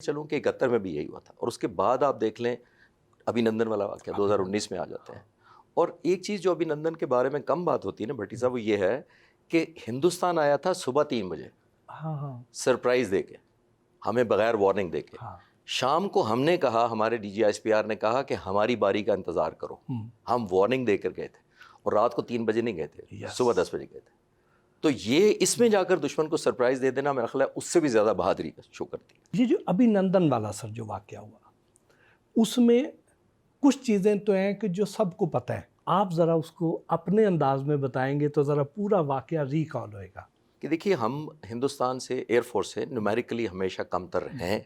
چلوں کہ 71 میں بھی یہی ہوا تھا، اور اس کے بعد آپ دیکھ لیں ابھینندن والا واقعہ 2019 میں آ جاتے ہیں. اور ایک چیز جو ابھینندن کے بارے میں کم بات ہوتی ہے نا بھٹی صاحب، وہ یہ ہے کہ ہندوستان آیا تھا صبح 3 بجے سرپرائز دے کے، ہمیں بغیر وارننگ دے کے. شام کو ہم نے کہا، ہمارے D G S P R نے کہا کہ ہماری باری کا انتظار کرو. ہم وارننگ دے کر گئے تھے، اور رات کو 3 بجے نہیں گئے تھے، صبح 10 بجے گئے تھے. تو یہ اس میں جا کر دشمن کو سرپرائز دے دینا میرا خیال ہے اس سے بھی زیادہ بہادری کا شو کرتی ہے. یہ جو ابھینندن والا سر جو واقعہ ہوا، اس میں کچھ چیزیں تو ہیں کہ جو سب کو پتہ ہے، آپ ذرا اس کو اپنے انداز میں بتائیں گے تو ذرا پورا واقعہ ریکال ہوئے گا. کہ دیکھیے، ہم ہندوستان سے ایئر فورس سے نیومیریکلی ہمیشہ کم تر ہیں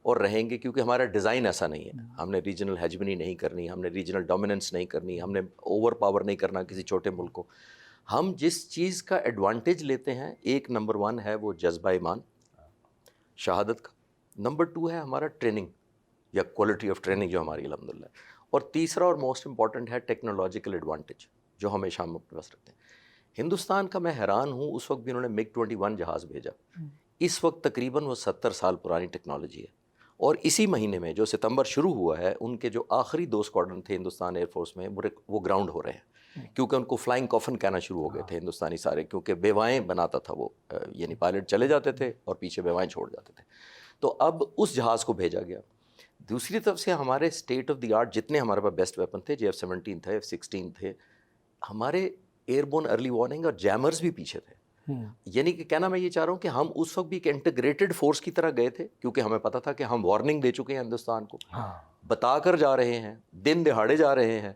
اور رہیں گے، کیونکہ ہمارا ڈیزائن ایسا نہیں ہے. ہم نے ریجنل ہیجمنی نہیں کرنی، ہم نے ریجنل ڈومیننس نہیں کرنی، ہم نے اوور پاور نہیں کرنا کسی چھوٹے ملک کو. ہم جس چیز کا ایڈوانٹیج لیتے ہیں، ایک نمبر 1 ہے وہ جذبہ ایمان شہادت کا، نمبر 2 ہے ہمارا ٹریننگ یا کوالٹی آف ٹریننگ جو ہماری الحمدللہ، اور تیسرا اور موسٹ امپورٹنٹ ہے ٹیکنالوجیکل ایڈوانٹیج جو ہمیشہ ہم اپنے پاس رکھتے ہیں. ہندوستان کا میں حیران ہوں، اس وقت بھی انہوں نے MiG 21 جہاز بھیجا. اس وقت تقریباً وہ 70 سال پرانی ٹیکنالوجی ہے. اور اسی مہینے میں جو ستمبر شروع ہوا ہے، ان کے جو آخری 2 اسکواڈرن تھے ہندوستان ایئر فورس میں، وہ گراؤنڈ ہو رہے ہیں، کیونکہ ان کو فلائنگ کافن کہنا شروع ہو گئے تھے ہندوستانی سارے، کیونکہ بیوائیں بناتا تھا وہ، یعنی پائلٹ چلے جاتے تھے اور پیچھے بیوائیں چھوڑ جاتے تھے. تو اب اس جہاز کو بھیجا گیا. دوسری طرف سے ہمارے اسٹیٹ آف دی آرٹ جتنے ہمارے پاس بیسٹ ویپن تھے، JF-17 تھے، F-16 تھے، ہمارے ایئر بورن ارلی وارننگ اور جیمرز بھی پیچھے تھے. یعنی کہ کہنا میں یہ چاہ رہا ہوں کہ ہم اس وقت بھی ایک انٹیگریٹڈ فورس کی طرح گئے تھے، کیونکہ ہمیں پتا تھا کہ ہم وارننگ دے چکے ہیں ہندوستان کو، بتا کر جا رہے ہیں، دن دہاڑے جا رہے ہیں،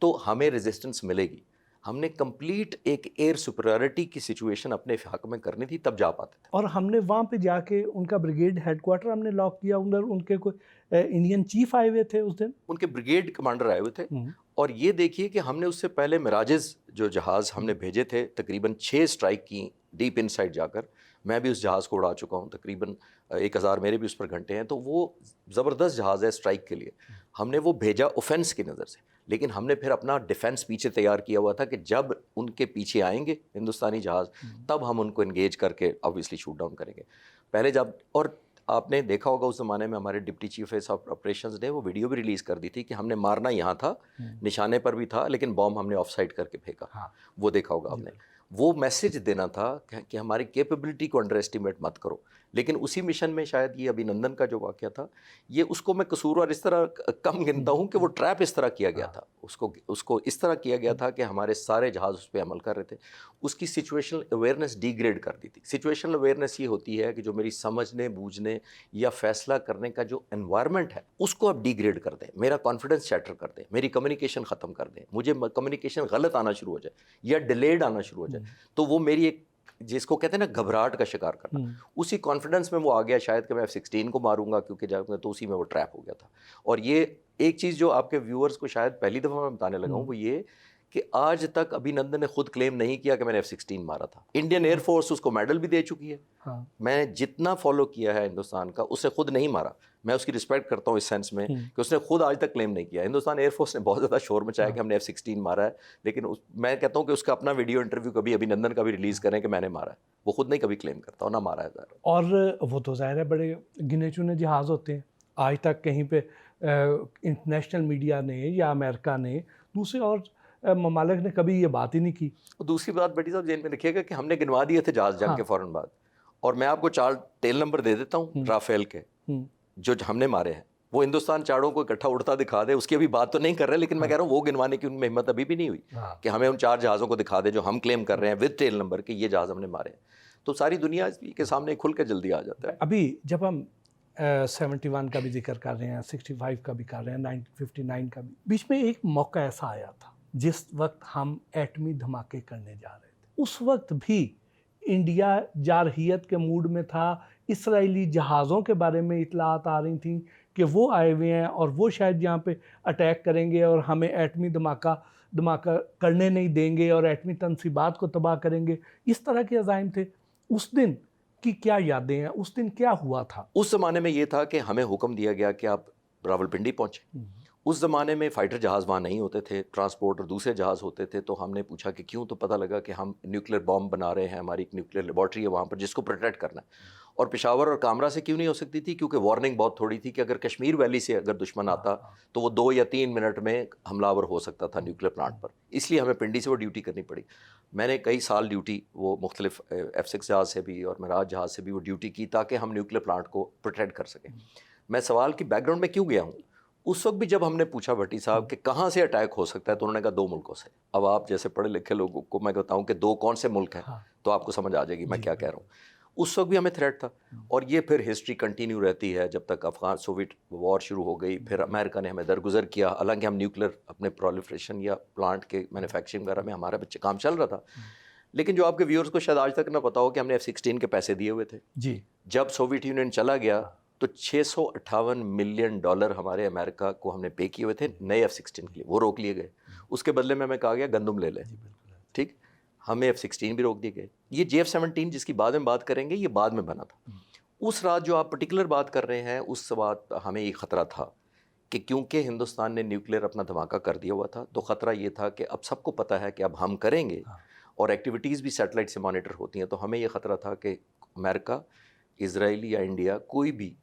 تو ہمیں ریزسٹنس ملے گی. ہم نے کمپلیٹ ایک ایئر سپریورٹی کی سچویشن اپنے حق میں کرنی تھی، تب جا پاتے تھے. اور ہم نے وہاں پہ جا کے ان کا بریگیڈ ہیڈ کوارٹر ہم نے لاک کیا. ان کے کوئی انڈین چیف آئے ہوئے تھے اس دن، ان کے بریگیڈ کمانڈر آئے ہوئے تھے. اور یہ دیکھیے کہ ہم نے اس سے پہلے مراجز جو جہاز ہم نے بھیجے تھے، تقریباً 6 اسٹرائک کی ڈیپ ان سائڈ جا کر. میں بھی اس جہاز کو اڑا چکا ہوں، تقریباً 1000 میرے بھی اس پر گھنٹے ہیں. تو وہ زبردست جہاز ہے اسٹرائک کے لیے. ہم نے وہ بھیجا اوفینس کی نظر سے، لیکن ہم نے پھر اپنا ڈیفینس پیچھے تیار کیا ہوا تھا کہ جب ان کے پیچھے آئیں گے ہندوستانی جہاز، تب ہم ان کو انگیج کر کے آبویسلی شوٹ ڈاؤن کریں گے. پہلے جب، اور آپ نے دیکھا ہوگا اس زمانے میں ہمارے ڈپٹی چیف آف آپریشنز نے وہ ویڈیو بھی ریلیز کر دی تھی کہ ہم نے مارنا یہاں تھا، نشانے پر بھی تھا، لیکن بام ہم نے آف سائڈ کر کے پھینکا. وہ دیکھا ہوگا آپ نے. وہ میسج دینا تھا کہ ہماری کیپیبلٹی کو انڈر اسٹیمیٹ مت کرو. لیکن اسی مشن میں شاید یہ ابھینندن کا جو واقعہ تھا، یہ اس کو میں قصور اور اس طرح کم گنتا ہوں کہ وہ ٹریپ اس طرح کیا گیا تھا، اس کو اس طرح کیا گیا تھا کہ ہمارے سارے جہاز اس پہ عمل کر رہے تھے. اس کی سچویشنل اویئرنیس ڈی گریڈ کر دی تھی. سچویشنل اویئرنیس یہ ہوتی ہے کہ جو میری سمجھنے بوجھنے یا فیصلہ کرنے کا جو انوائرمنٹ ہے، اس کو آپ ڈی گریڈ کر دیں، میرا کانفیڈنس شیٹر کر دیں، میری کمیونیکیشن ختم کر دیں، مجھے کمیونیکیشن غلط آنا شروع ہو جائے یا ڈیلیڈ آنا شروع ہو جائے، تو وہ میری ایک جس کو کہتے ہیں نا گھبراہٹ کا شکار کرنا، اسی کانفیڈنس میں وہ آ گیا شاید کہ میں F-16 کو ماروں گا، کیونکہ جب تو اسی میں وہ ٹریپ ہو گیا تھا. اور یہ ایک چیز جو آپ کے ویورز کو شاید پہلی دفعہ میں بتانے لگا ہوں، وہ یہ کہ آج تک ابھینندن نے خود کلیم نہیں کیا کہ میں نے F-16 مارا تھا. انڈین ایئر فورس اس کو میڈل بھی دے چکی ہے. میں جتنا فالو کیا ہے ہندوستان کا، اسے خود نہیں مارا. میں اس کی رسپیکٹ کرتا ہوں اس سینس میں کہ اس نے خود آج تک کلیم نہیں کیا. ہندوستان ایئر فورس نے بہت زیادہ شور مچایا کہ ہم نے F-16 مارا ہے، لیکن میں کہتا ہوں کہ اس کا اپنا ویڈیو انٹرویو کبھی ابھینندن کا بھی ریلیز کریں کہ میں نے مارا ہے. وہ خود نہیں کبھی کلیم کرتا اور نہ مارا ہے ظاہر. اور وہ تو ظاہر ہے بڑے گنے چنے جہاز ہوتے ہیں. آج تک کہیں پہ انٹرنیشنل میڈیا نے یا امریکہ نے دوسرے اور ممالک نے کبھی یہ بات ہی نہیں کی. دوسری بات بیٹی صاحب ذہن میں رکھیے گا کہ ہم نے گنوا دیے تھے جہاز جنگ کے فوراً بعد، اور میں آپ کو 4 ٹیل نمبر دے دیتا ہوں رافیل کے جو ہم نے مارے ہیں. وہ ہندوستان چاروں کو اکٹھا اڑتا دکھا دے، اس کی ابھی بات تو نہیں کر رہے، لیکن میں کہہ رہا ہوں وہ گنوانے کی ان میں ہمت ابھی بھی نہیں ہوئی کہ ہمیں ان 4 جہازوں کو دکھا دے جو ہم کلیم کر رہے ہیں ود ٹیل نمبر کہ یہ جہاز ہم نے مارے ہیں. تو ساری دنیا کے سامنے کھل کے جلدی آ جاتا ہے. ابھی جب ہم 71 کا بھی ذکر کر رہے ہیں، 65 کا بھی کر رہے ہیں، 1959 کا بھی، بیچ میں ایک موقع ایسا آیا تھا جس وقت ہم ایٹمی دھماکے کرنے جا رہے تھے. اس وقت بھی انڈیا جارحیت کے موڈ میں تھا. اسرائیلی جہازوں کے بارے میں اطلاعات آ رہی تھیں کہ وہ آئے ہوئے ہیں اور وہ شاید یہاں پہ اٹیک کریں گے اور ہمیں ایٹمی دھماکہ کرنے نہیں دیں گے اور ایٹمی تنصیبات کو تباہ کریں گے. اس طرح کے عزائم تھے. اس دن کی کیا یادیں ہیں؟ اس دن کیا ہوا تھا؟ اس زمانے میں یہ تھا کہ ہمیں حکم دیا گیا کہ آپ راولپنڈی پہنچیں. اس زمانے میں فائٹر جہاز وہاں نہیں ہوتے تھے، ٹرانسپورٹ اور دوسرے جہاز ہوتے تھے، تو ہم نے پوچھا کہ کیوں، تو پتہ لگا کہ ہم نیوکلیر بام بنا رہے ہیں، ہماری ایک نیوکلیر لیبارٹری ہے وہاں پر جس کو پروٹیکٹ کرنا ہے. اور پشاور اور کامرا سے کیوں نہیں ہو سکتی تھی؟ کیونکہ وارننگ بہت تھوڑی تھی کہ اگر کشمیر ویلی سے اگر دشمن آتا تو وہ 2 یا 3 منٹ میں حملہ آور ہو سکتا تھا نیوکلیر پلانٹ پر. اس لیے ہمیں پنڈی سے وہ ڈیوٹی کرنی پڑی. میں نے کئی سال ڈیوٹی وہ مختلف F-6 جہاز سے بھی اور معراج جہاز سے بھی وہ ڈیوٹی کی تاکہ ہم نیوکلیر پلانٹ کو پروٹیکٹ کر سکیں. میں سوال کی بیک گراؤنڈ میں کیوں گیا ہوں، اس وقت بھی جب ہم نے پوچھا بھٹی صاحب کہ کہاں سے اٹیک ہو سکتا ہے تو انہوں نے کہا 2 ملکوں سے. اب آپ جیسے پڑھے لکھے لوگوں کو میں بتاؤں کہ 2 کون سے ملک ہیں تو آپ کو سمجھ آ جائے گی میں کیا کہہ رہا ہوں. اس وقت بھی ہمیں تھریٹ تھا، اور یہ پھر ہسٹری کنٹینیو رہتی ہے جب تک افغان سوویٹ وار شروع ہو گئی، پھر امریکہ نے ہمیں درگزر کیا. حالانکہ ہم نیوکلیر اپنے پرولیفریشن یا پلانٹ کے مینوفیکچرنگ وغیرہ میں ہمارا بچے کام چل رہا تھا. لیکن جو آپ کے ویورز کو شاید آج تک نہ پتا ہو کہ ہم نے F-16 کے پیسے دیے ہوئے تھے. جی جب سوویٹ یونین چلا گیا تو $658 ملین ہمارے امریکہ کو ہم نے پے کیے ہوئے تھے نئے F-16 کے لیے، وہ روک لیے گئے. اس کے بدلے میں ہمیں کہا گیا گندم لے لیں، ٹھیک، ہمیں F-16 بھی روک دیے گئے. یہ JF-17 جس کی بعد میں بات کریں گے یہ بعد میں بنا تھا. اس رات جو آپ پرٹیکولر بات کر رہے ہیں اس بات ہمیں یہ خطرہ تھا کہ کیونکہ ہندوستان نے نیوکلیر اپنا دھماکہ کر دیا ہوا تھا تو خطرہ یہ تھا کہ اب سب کو پتہ ہے کہ اب ہم کریں گے، اور ایکٹیویٹیز بھی سیٹلائٹ سے مانیٹر ہوتی ہیں. تو ہمیں یہ خطرہ تھا کہ امریکہ، اسرائیل یا انڈیا کوئی بھی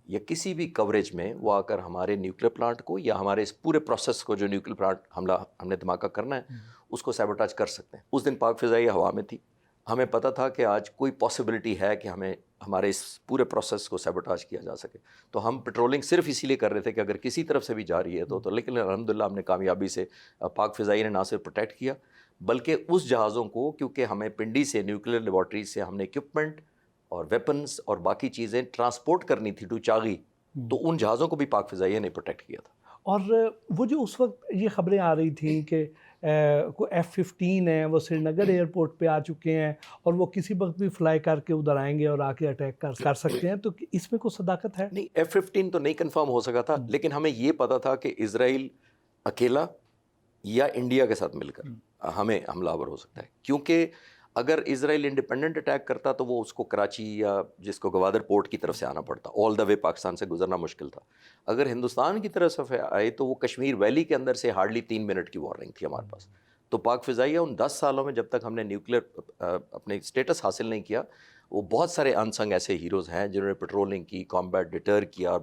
یا کسی بھی کوریج میں وہ آ کر ہمارے نیوکلیر پلانٹ کو یا ہمارے اس پورے پروسیس کو جو نیوکلیر پلانٹ حملہ ہم نے دھماکہ کرنا ہے اس کو سیبوٹاج کر سکتے ہیں. اس دن پاک فضائی ہوا میں تھی، ہمیں پتہ تھا کہ آج کوئی پاسبلٹی ہے کہ ہمیں ہمارے اس پورے پروسیس کو سیبوٹاج کیا جا سکے. تو ہم پیٹرولنگ صرف اسی لیے کر رہے تھے کہ اگر کسی طرف سے بھی جا رہی ہے تو لیکن الحمدللہ ہم نے کامیابی سے پاک فضائی نے نہ صرف پروٹیکٹ کیا بلکہ اس جہازوں کو، کیونکہ ہمیں پنڈی سے نیوکلیر لیبارٹری سے ہم نے اکوپمنٹ اور ویپنز اور باقی چیزیں ٹرانسپورٹ کرنی تھی ٹو چاغی، تو ان جہازوں کو بھی پاک فضائیہ نے پروٹیکٹ کیا تھا. اور وہ جو اس وقت یہ خبریں آ رہی تھیں کہ کوئی F-15 ہیں وہ سری نگر ایئرپورٹ پہ آ چکے ہیں اور وہ کسی وقت بھی فلائی کر کے ادھر آئیں گے اور آ کے اٹیک کر سکتے ہیں، تو اس میں کوئی صداقت ہے؟ نہیں، F-15 تو نہیں کنفرم ہو سکا تھا، لیکن ہمیں یہ پتا تھا کہ اسرائیل اکیلا یا انڈیا کے ساتھ مل کر ہمیں حملہ آور ہو سکتا ہے. کیونکہ اگر اسرائیل انڈیپینڈنٹ اٹیک کرتا تو وہ اس کو کراچی یا جس کو گوادر پورٹ کی طرف سے آنا پڑتا، آل دا وے پاکستان سے گزرنا مشکل تھا. اگر ہندوستان کی طرف سے آئے تو وہ کشمیر ویلی کے اندر سے ہارڈلی 3 منٹ کی وارننگ تھی ہمارے پاس. تو پاک فضائیہ ان 10 سالوں میں جب تک ہم نے نیوکلیر اپنے اسٹیٹس حاصل نہیں کیا، وہ بہت سارے انسنگ ایسے ہیروز ہیں جنہوں نے پیٹرولنگ کی، کامبیٹ ڈیٹر کیا، اور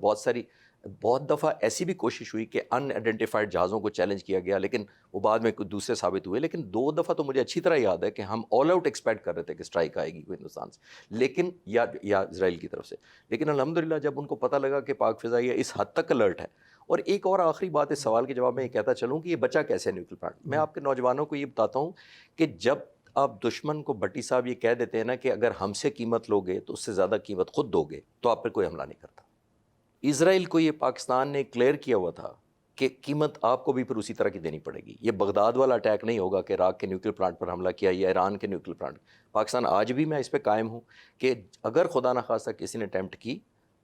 بہت دفعہ ایسی بھی کوشش ہوئی کہ ان آئیڈینٹیفائڈ جہازوں کو چیلنج کیا گیا لیکن وہ بعد میں کچھ دوسرے ثابت ہوئے. لیکن 2 دفعہ تو مجھے اچھی طرح یاد ہے کہ ہم آل آؤٹ ایکسپیکٹ کر رہے تھے کہ اسٹرائک آئے گی کوئی ہندوستان سے لیکن یا اسرائیل کی طرف سے. لیکن الحمدللہ جب ان کو پتہ لگا کہ پاک فضائیہ اس حد تک الرٹ ہے. اور ایک اور آخری بات اس سوال کے جواب میں یہ کہتا چلوں کہ یہ بچا کیسے ہے نیوکلیر پلانٹ. میں آپ کے نوجوانوں کو یہ بتاتا ہوں کہ جب آپ دشمن کو بھٹی صاحب یہ کہہ دیتے ہیں نا کہ اگر ہم سے قیمت لوگے تو اس سے زیادہ قیمت خود دو گے تو آپ پہ کوئی حملہ نہیں کرتا. اسرائیل کو یہ پاکستان نے کلیئر کیا ہوا تھا کہ قیمت آپ کو بھی پھر اسی طرح کی دینی پڑے گی. یہ بغداد والا اٹیک نہیں ہوگا کہ عراق کے نیوکلیر پلانٹ پر حملہ کیا یا ایران کے نیوکلیر پلانٹ. پاکستان آج بھی میں اس پہ قائم ہوں کہ اگر خدا نخواستہ کسی نے اٹیمپٹ کی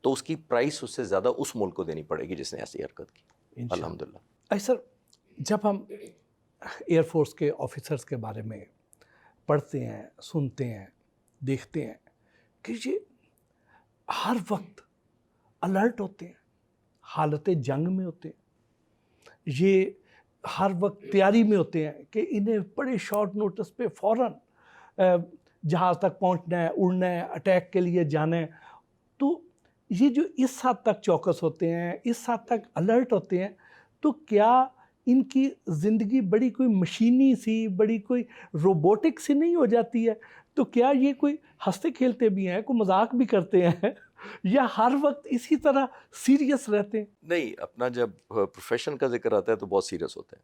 تو اس کی پرائس اس سے زیادہ اس ملک کو دینی پڑے گی جس نے ایسی حرکت کی. الحمدللہ. سر جب ہم ایئر فورس کے آفیسرز کے بارے میں پڑھتے ہیں، سنتے ہیں، دیکھتے ہیں کہ یہ ہر وقت الرٹ ہوتے ہیں، حالت جنگ میں ہوتے ہیں، یہ ہر وقت تیاری میں ہوتے ہیں کہ انہیں بڑے شارٹ نوٹس پہ فوراً جہاز تک پہنچنا ہے، اڑنا ہے، اٹیک کے لیے جانا ہے. تو یہ جو اس حد تک چوکس ہوتے ہیں، اس حد تک الرٹ ہوتے ہیں، تو کیا ان کی زندگی بڑی کوئی مشینی سی، بڑی کوئی روبوٹک سی نہیں ہو جاتی ہے؟ تو کیا یہ کوئی ہنستے کھیلتے بھی ہیں، کوئی مذاق بھی کرتے ہیں یا ہر وقت اسی طرح سیریس رہتے ہیں؟ نہیں، اپنا جب پروفیشن کا ذکر آتا ہے تو بہت سیریس ہوتے ہیں.